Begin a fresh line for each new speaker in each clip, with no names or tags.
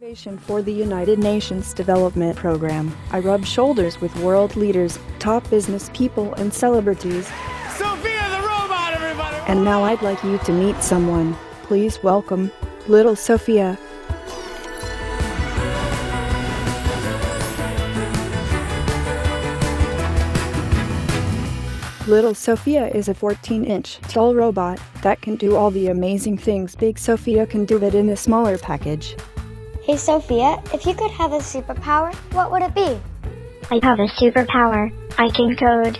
Innovation for the United Nations Development Program. I rub shoulders with world leaders, top business people, and celebrities.
Sophia the robot, everybody!
And now I'd like you to meet someone. Please welcome little Sophia. Little Sophia is a 14-inch tall robot that can do all the amazing things Big Sophia can do, but in a smaller package.
Hey Sophia, if you could have a superpower, what would it be?
I have a superpower. I can code.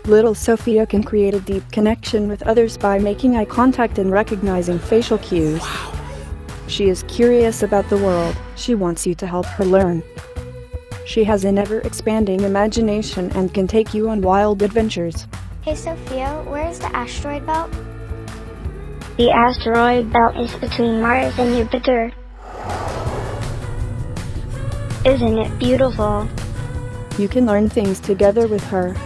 Little Sophia can create a deep connection with others by making eye contact and recognizing facial cues.
Wow.
She is curious about the world. She wants you to help her learn. She has an ever-expanding imagination and can take you on wild adventures.
Hey Sophia, where is the asteroid belt?
The asteroid belt is between Mars and Jupiter. Isn't it beautiful?
You can learn things together with her.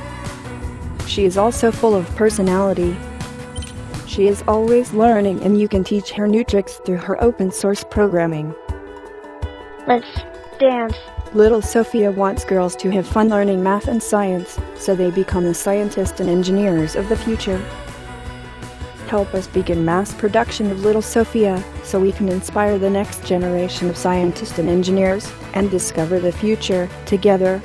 She is also full of personality. She is always learning, and you can teach her new tricks through her open-source programming.
Let's dance.
Little Sophia wants girls to have fun learning math and science, so they become the scientists and engineers of the future. Help us begin mass production of Little Sophia, so we can inspire the next generation of scientists and engineers, and discover the future together.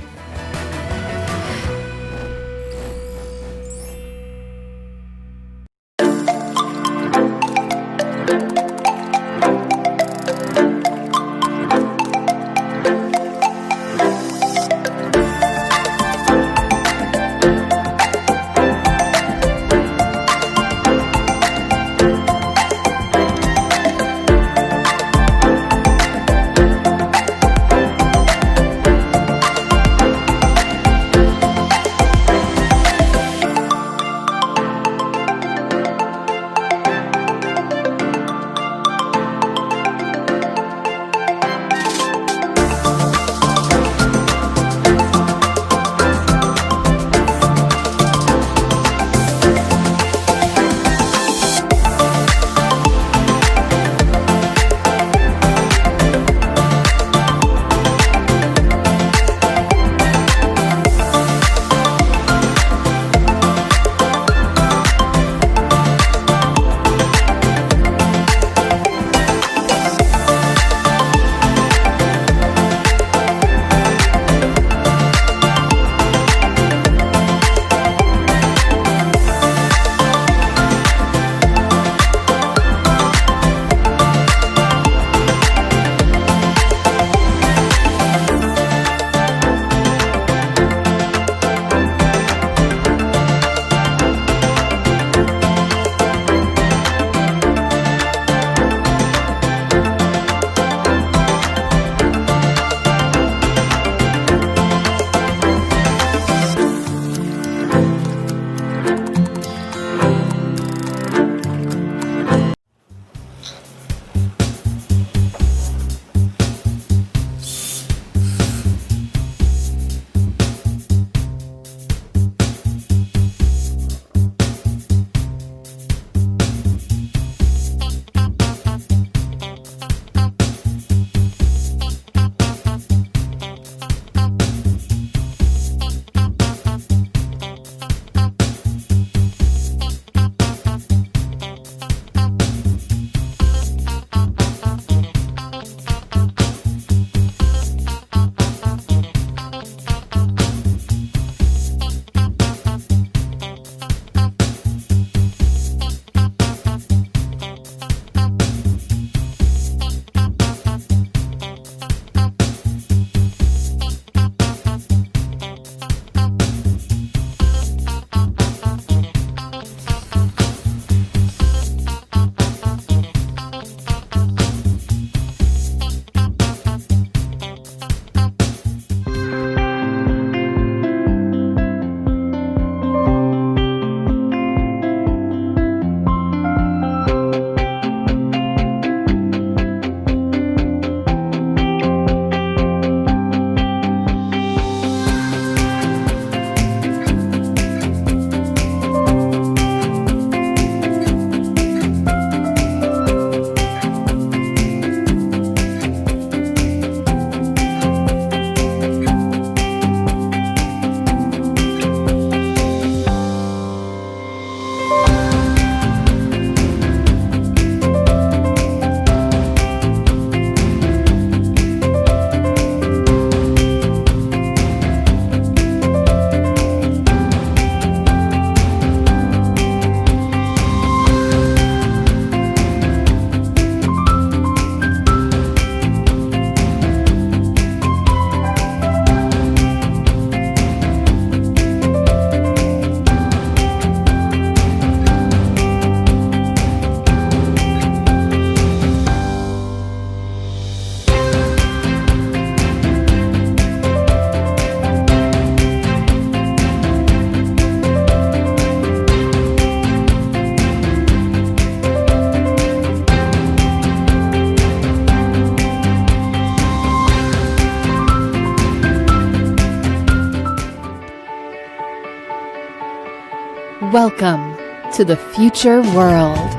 Welcome to the future world.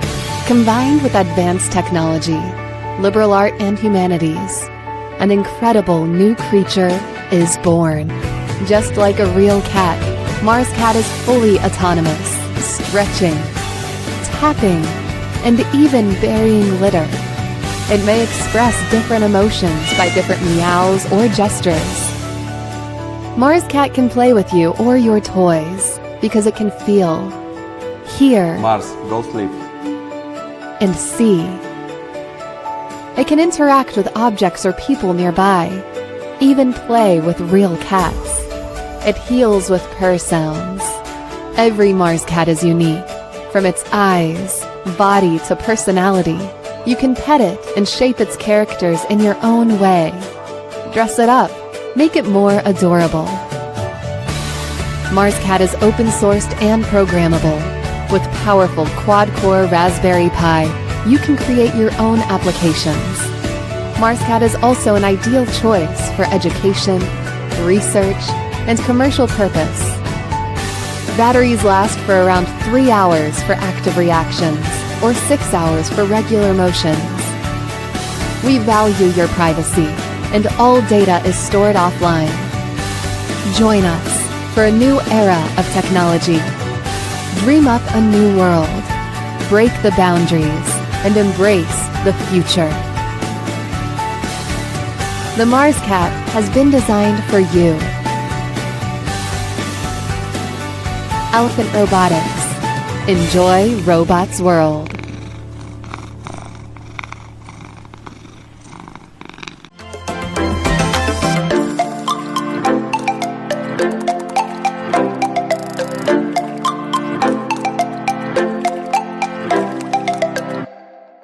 Combined with advanced technology, liberal art and humanities, an incredible new creature is born. Just like a real cat, MarsCat is fully autonomous, stretching, tapping, and even burying litter. It may express different emotions by different meows or gestures. MarsCat can play with you or your toys because it can feel, hear,
Mars, go sleep.
and see. It can interact with objects or people nearby, even play with real cats. It heals with purr sounds. Every MarsCat is unique, from its eyes, body to personality. You can pet it and shape its characters in your own way. Dress it up, make it more adorable. MarsCat is open-sourced and programmable. With powerful quad-core Raspberry Pi, you can create your own applications. MarsCat is also an ideal choice for education, research, and commercial purpose. Batteries last for around 3 hours for active reactions, or 6 hours for regular motions. We value your privacy, and all data is stored offline. Join us for a new era of technology. Dream up a new world. Break the boundaries and embrace the future. The MarsCat has been designed for you. Elephant Robotics. Enjoy Robots World.